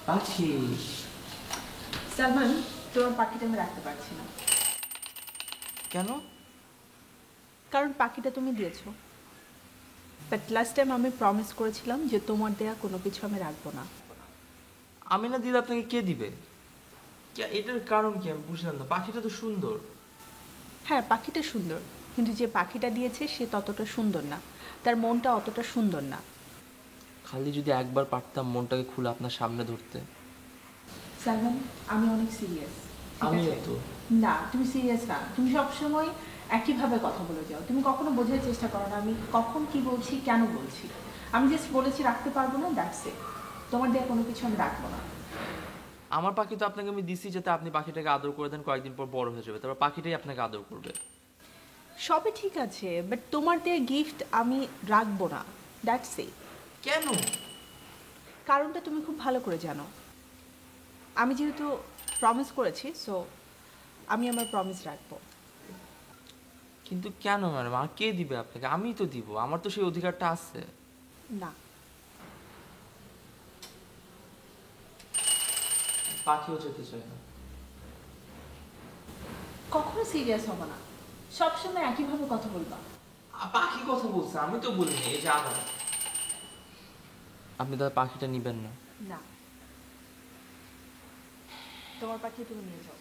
পাখি। সালমান, তোমার পাখিটা আমি রাখতে পারছি না। কেন? কারণ পাখিটা তুমি দিয়েছো। বাট লাস্ট টাইম আমি প্রমিস করেছিলাম যে তোমার দেয়া কোনো কিছু আমি রাখবো না। আমি না দিলে আপনাকে কে দিবে? এটার কারণ কি আমি বুঝলাম না। পাখিটা তো সুন্দর। হ্যাঁ, পাখিটা সুন্দর, কিন্তু যে পাখিটা দিয়েছে সে ততটা সুন্দর না, তার মনটা অতটা সুন্দর না। খালি যদি একবার পারতাম মনটাকে খুলে আপনার সামনে ধরতে। সালমান, আমি অনেক সিরিয়াস, ঠিক আমিও আছে? তো। না, তুমি সিরিয়াস না, তুমি সবসময় একইভাবে কথা বলে যাও, তুমি কখনো বোঝার চেষ্টা করো না আমি কখন কি বলছি, কেন বলছি। আমি জাস্ট বলেছি রাখতে পারবো না, দ্যাটস ইট। তোমার দেয়া কোনো কিছু আমি রাখবো না। আমার পাখি তো আপনাকে আমি দিছি যাতে আপনি পাখিটাকে আদর করে দেন, কয়েকদিন পর বড় হয়ে যাবে, তারপর পাখিটাই আপনাকে আদর করবে। সবই ঠিক আছে, বাট তোমার দেয়া গিফট আমি রাখবো না, দ্যাটস ইট। কেন? কারণটা তুমি খুব ভালো করে জানো। আমি যেহেতু প্রমিস করেছি, সো আমি আমার প্রমিস রাখবো। কিন্তু কেন ম্যাডাম? আর কে দিবে আপনাকে? আমিই তো দিব, আমার তো সেই অধিকারটা আছে। না, পাখিও যেতে চায় না। কখনো সিরিয়াস হবো না, সবসময় একইভাবে কথা বলবা। পাখি কথা বলছে, আমি তো বলিনি। এই যে আবার আপনি তার পাখিটা নিবেন না? না, তোমার পাখি তুমি নিয়ে যাও।